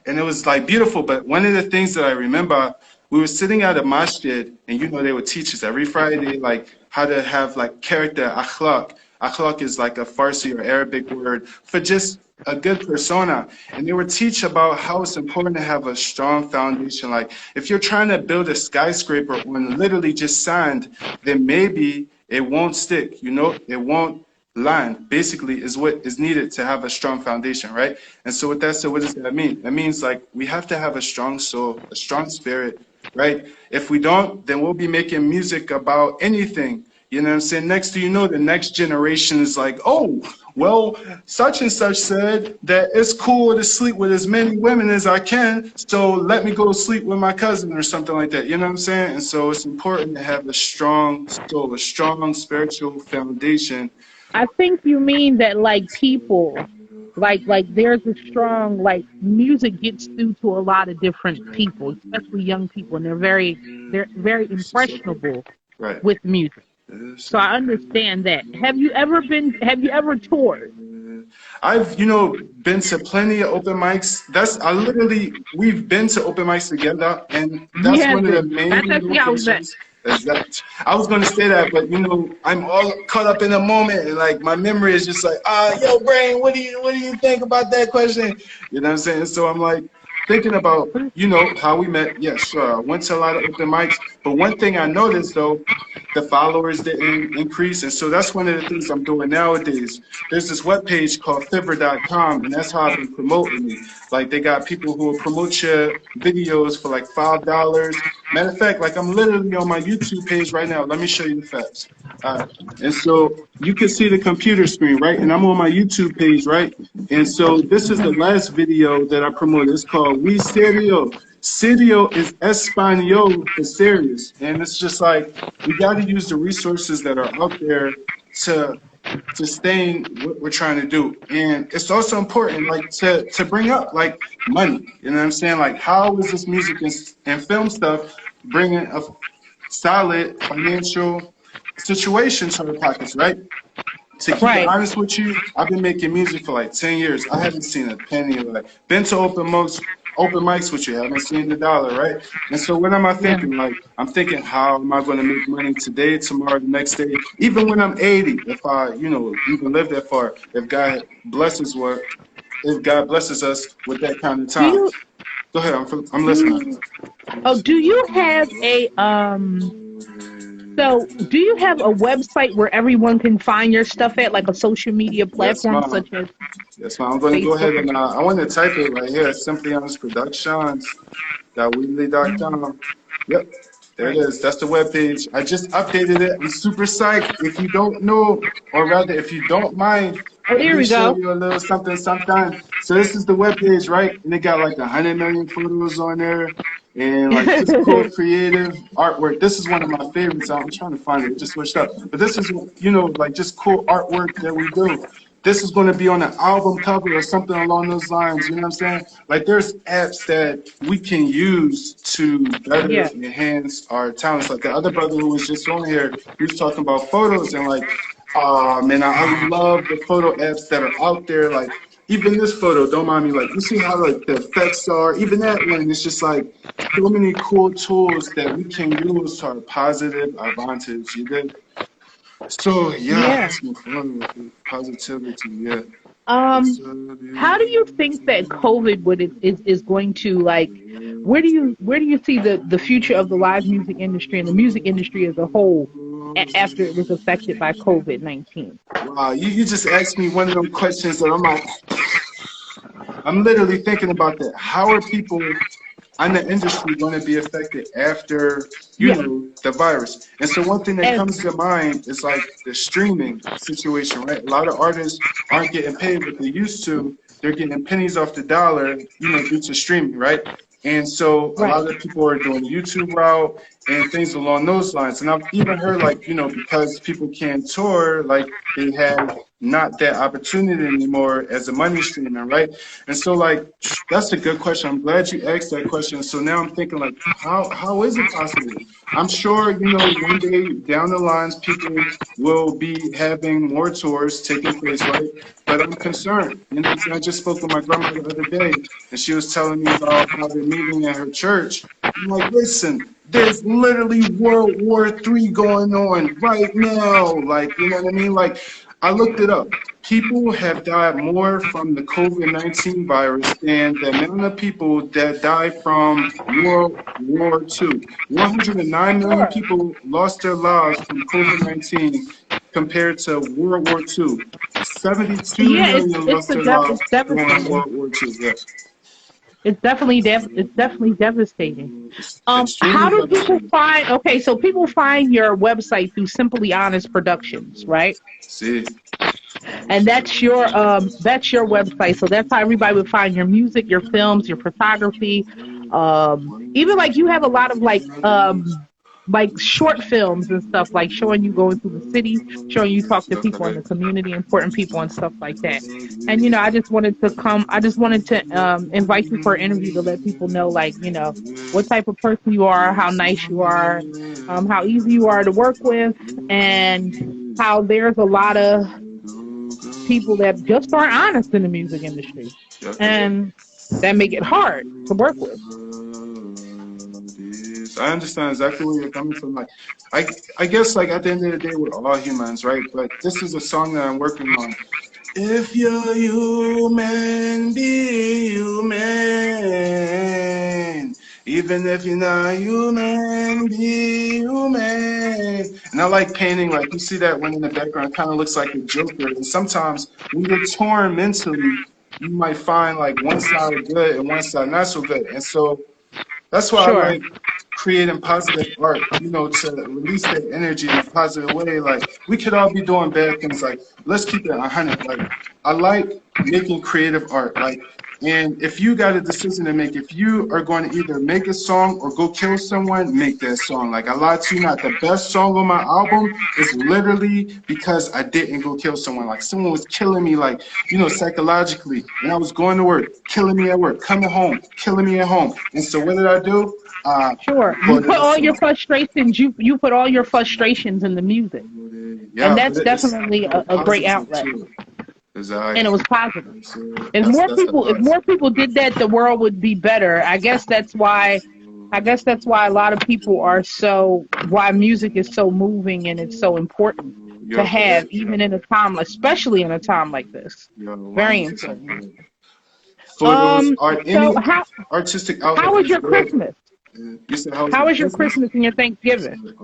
And it was like beautiful. But one of the things that I remember, we were sitting at a masjid, and you know they would teach us every Friday like how to have like character akhlaq. Akhlaq is like a Farsi or Arabic word for just a good persona. And they would teach about how it's important to have a strong foundation. Like if you're trying to build a skyscraper on literally just sand, then maybe it won't stick, you know, it won't land basically is what is needed to have a strong foundation, right? And so with that said, what does that mean? That means like we have to have a strong soul, a strong spirit, right? If we don't, then we'll be making music about anything. You know what I'm saying? Next thing you know, the next generation is like, oh, well, such and such said that it's cool to sleep with as many women as I can, so let me go sleep with my cousin or something like that. You know what I'm saying? And so it's important to have a strong soul, a strong spiritual foundation. I think you mean that like people, like there's a strong like music gets through to a lot of different people, especially young people, and they're very impressionable Right. with music. So I understand that. Have you ever toured? I've, you know, been to plenty of open mics. We've been to open mics together, and We that's one have of the been. main That's actually how we met. locations. Exactly. I was gonna say that, but you know, I'm all caught up in the moment, and like my memory is just like, yo, brain, what do you think about that question? You know what I'm saying? So I'm like thinking about, you know, how we met. Yeah, sure. I went to a lot of open mics, but one thing I noticed though, the followers didn't increase, and so that's one of the things I'm doing nowadays. There's this webpage called Fiverr.com, and that's how I've been promoting me. Like they got people who will promote your videos for like $5. Matter of fact, like I'm literally on my YouTube page right now. Let me show you the facts. And so you can see the computer screen, right? And I'm on my YouTube page, right? And so this is the last video that I promoted. It's called We Serio. Serio is Espanol for serious. And it's just like we got to use the resources that are out there to sustain what we're trying to do. And it's also important, like, to bring up, like, money. You know what I'm saying? Like, how is this music and film stuff bringing a solid financial situation to our pockets, right? To keep it Right. honest with you, I've been making music for like 10 years. I haven't seen a penny of it. Been to open mics with you, haven't seen the dollar, right? And so what am I Yeah. thinking? Like, I'm thinking, how am I going to make money today, tomorrow, the next day, even when I'm 80, if I, you know, even live that far, if God blesses us with that kind of Do time. you Go ahead, I'm do listening. you, do you have a so do you have a website where everyone can find your stuff at, like a social media Yes, platform ma'am. such as Yes, ma'am. I'm going to go Facebook? ahead and I want to type it right here. Simply Honest Productions. Weebly.com. Yep, there it Right. is. That's the webpage. I just updated it. I'm super psyched. If you don't know, or rather, if you don't mind, Oh, let there me we show go. you a little something sometime. So this is the webpage, right? And it got like 100 million photos on there. And like just cool creative artwork. This is one of my favorites. I'm trying to find it. It just switched up. But this is, you know, like just cool artwork that we do. This is going to be on an album cover or something along those lines. You know what I'm saying? Like there's apps that we can use to better Yeah. enhance our talents. Like the other brother who was just on here, he was talking about photos and like, man, I love the photo apps that are out there. Like even this photo, don't mind me. Like you see how like the effects are. Even that one, it's just like so many cool tools that we can use to our positive advantage. You did. So yeah, Yeah. let's move forward with it. Positivity. Yeah. Um, how do you think that COVID is going to, like, where do you see the future of the live music industry and the music industry as a whole after it was affected by COVID-19? Wow, you just asked me one of those questions that I'm like, I'm literally thinking about that. How are people in the industry going to be affected after, you Yeah. know, the virus? And so one thing that And comes to mind is like the streaming situation, right? A lot of artists aren't getting paid what they used to. They're getting pennies off the dollar, you know, due to streaming, right? And so a right. lot of people are doing the YouTube route and things along those lines. And I've even heard like, you know, because people can't tour, like they have not that opportunity anymore as a money streamer, right? And so like that's a good question. I'm glad you asked that question. So now I'm thinking like how is it possible? I'm sure, you know, one day down the lines people will be having more tours taking place, right? But I'm concerned. You know what I'm saying? I just spoke with my grandma the other day and she was telling me about how they're meeting at her church. I'm like, listen, there's literally World War III going on right now. Like, you know what I mean? Like, I looked it up. People have died more from the COVID-19 virus than the amount of people that died from World War II. 109 million Sure. people lost their lives from COVID-19 compared to World War II. 72 Yeah, million lost their lives it's during devastating. World War II. Yeah. It's definitely devastating. It's How extremely do people devastating. find? Okay, so people find your website through Simply Honest Productions, right? See, And that's your website. So that's how everybody would find your music, your films, your photography. Even like you have a lot of like short films and stuff, like showing you going through the city, showing you talk to people in the community, important people and stuff like that. And I just wanted to invite you for an interview to let people know, like, what type of person you are, how nice you are, how easy you are to work with, and how there's a lot of people that just aren't honest in the music industry, and that make it hard to work with. I understand exactly where you're coming from. Like, I guess like at the end of the day, we're all humans, right? But this is a song that I'm working on. If you're human, be human. Even if you're not human, be human. And I like painting, like you see that one in the background, kind of looks like a Joker. And sometimes when you're torn mentally, you might find like one side good and one side not so good. And so that's why I Sure. like creating positive art, you know, to release that energy in a positive way. Like, we could all be doing bad things. Like, let's keep it 100. Like, I like making creative art. Like, and if you got a decision to make, if you are going to either make a song or go kill someone, make that song. Like, I lied to you not. The best song on my album is literally because I didn't go kill someone. Like, someone was killing me, like, you know, psychologically. And I was going to work, killing me at work, coming home, killing me at home. And so what did I do? Sure. You put all your frustrations. You put all your frustrations in the music, Yeah, and but that's definitely a great positive outlet. too. And it was positive. If That's more the people, if plus. more people did that, the world would be better. I guess that's why. I guess that's why a lot of people are so. Why music is so moving and it's so important to Yo, have, even in a time, especially in a time like this. yo, Very 100% important. correct. Photos, art, So any artistic how outlet was is your good. Christmas? You said, how was How my was your Christmas? Christmas and your Thanksgiving?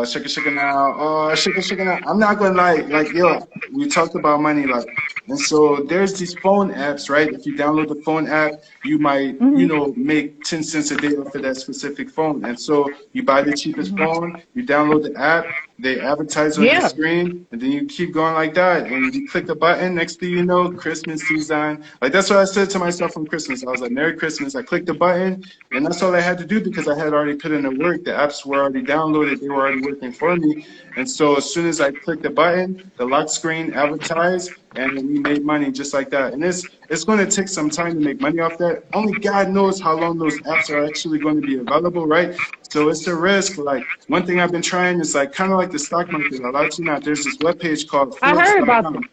Shake it now. Shake it now. I'm not gonna lie, like, yo, we talked about money, like, and so there's these phone apps, right? If you download the phone app, you might, you Hmm. know, make 10 cents a day off of that specific phone. And so you buy the cheapest phone, you download the app, they advertise on your Yeah. screen, and then you keep going like that. And you click the button, next thing you know, Christmas season. Like, that's what I said to myself on Christmas. I was like, Merry Christmas. I clicked the button, and that's all I had to do because I had already put in the work. The apps were already downloaded, they were already working for me. And so as soon as I clicked the button, the lock screen advertised, and we made money just like that. And it's going to take some time to make money off that. Only God knows how long those apps are actually going to be available, right? So it's a risk. Like, one thing I've been trying is like kind of like the stock market. I'll let you know. There's this webpage called I heard about this. Forex.com.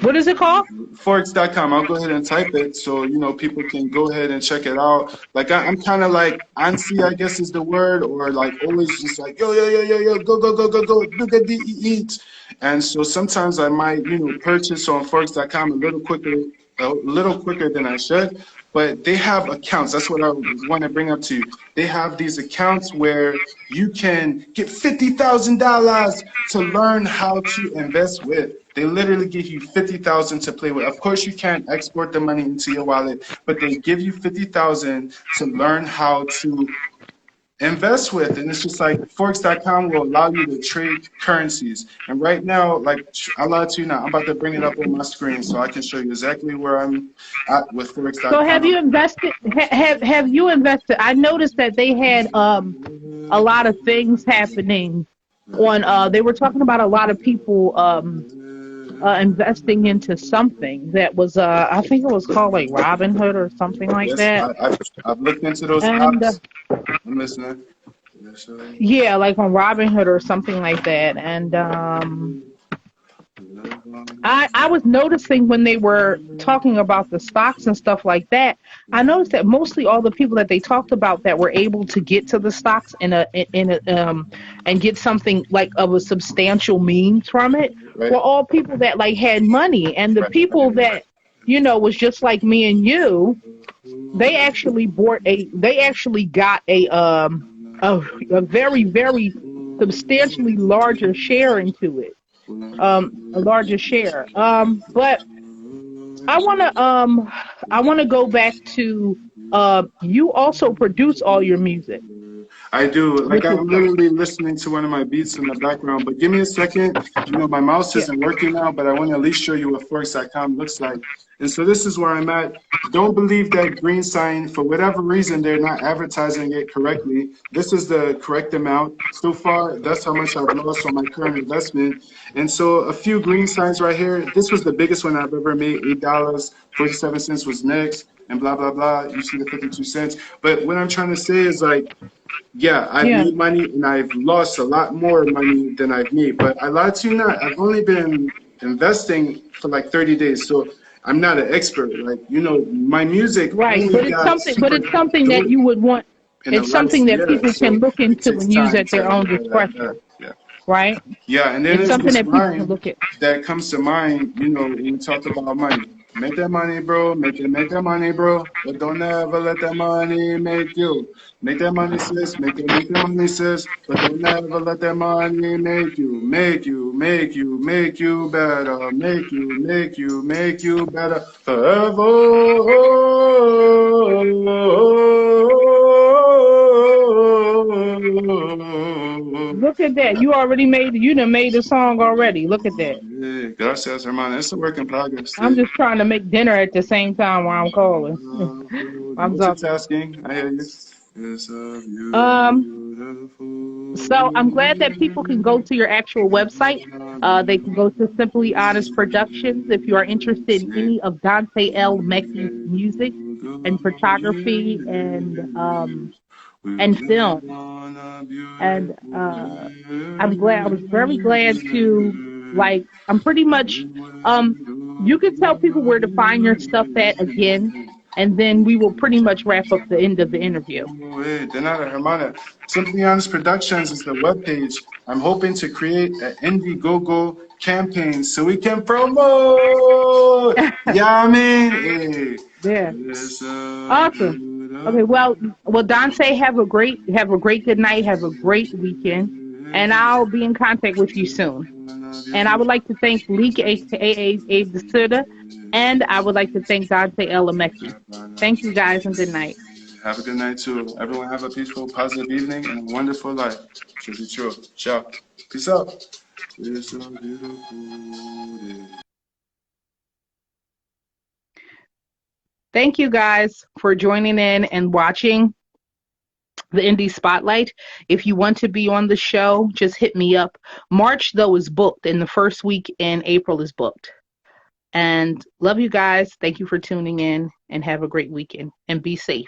What is it called? Forex.com. I'll go ahead and type it so you know people can go ahead and check it out. Like, I'm kind of like antsy, I guess is the word, or like always just like yo yo yo yo yo go go go go go do the eat. And so sometimes I might purchase on Forex.com a little quicker than I should. But they have accounts. That's what I want to bring up to you. They have these accounts where you can get $50,000 to learn how to invest with. They literally give you 50,000 to play with. Of course, you can't export the money into your wallet, but they give you 50,000 to learn how to invest with. And it's just like Forex.com will allow you to trade currencies. And right now, like, I'll lie to you now, I'm about to bring it up on my screen so I can show you exactly where I'm at with So have Forex.com. you invested? Have you invested? I noticed that they had a lot of things happening on. They were talking about a lot of people investing into something that was I think it was called like Robinhood or something like Yes, that. I've looked into those And apps. I'm listening. Yes, sir. yeah, like on Robinhood or something like that. And I was noticing when they were talking about the stocks and stuff like that, I noticed that mostly all the people that they talked about that were able to get to the stocks in a and get something like of a substantial means from it Right, were all people that like had money, and the right, people that was just like me and you, they actually got a very substantially larger share into it, a larger share. But I want to go back to you also produce all your music, I do. Like, which is I'm literally listening to one of my beats in the background, but give me a second. My mouse yeah. isn't working now, but I want to at least show you what Forex.com looks like. And so this is where I'm at. Don't believe that green sign. For whatever reason, they're not advertising it correctly. This is the correct amount. So far, that's how much I've lost on my current investment. And so a few green signs right here. This was the biggest one I've ever made, $8.47 was next, and blah, blah, blah. You see the 52 cents. But what I'm trying to say is, like, yeah, I've Yeah. made money and I've lost a lot more money than I've made. But I lied to you not. I've only been investing for like 30 days. So I'm not an expert. Like, my music Right, only but it's got something. But super it's something that dope. you would want. in the It's last something that year. people So can look it into takes and use time at their to own build that discretion, back. Yeah. right? Yeah, and then It's there's something this that people can line look at. that comes to mind, you know, when we talk about money. Make that money, bro. Make that money, bro. But don't ever let that money make you. Make that money, sis. Make that money, sis. But don't ever let that money make you better. Make you better forever. Look at that. You done made the song already. Look at that. Yeah, gracias, hermano. It's a work in progress. I'm just trying to make dinner at the same time while I'm calling. I'm talking. Multitasking. I hear you. It's a Um, beautiful so I'm glad that people can go to your actual website. They can go to Simply Honest Productions if you are interested in any of Dante L. Mekki's music and photography and film. And I was very glad to, like, I'm pretty much you can tell people where to find your stuff at again, and then we will pretty much wrap up the end of the interview. De nada, hermana. Simply Honest Productions is the webpage. I'm hoping to create an Indiegogo campaign so we can promote. Yeah, I mean, hey. Yeah. It's Awesome. Okay, well, Dante, have a great good night, have a great weekend, and I'll be in contact with you soon. And I would like to thank Leek, aka Abe the Sitter, and I would like to thank Dante Elameki. Thank you guys and good night. Have a good night too. Everyone have a peaceful, positive evening and a wonderful life. Should be true. Ciao. Peace out. It's a beautiful day. Thank you guys for joining in and watching the Indie Spotlight. If you want to be on the show, just hit me up. March, though, is booked, and the first week in April is booked. And love you guys. Thank you for tuning in and have a great weekend and be safe.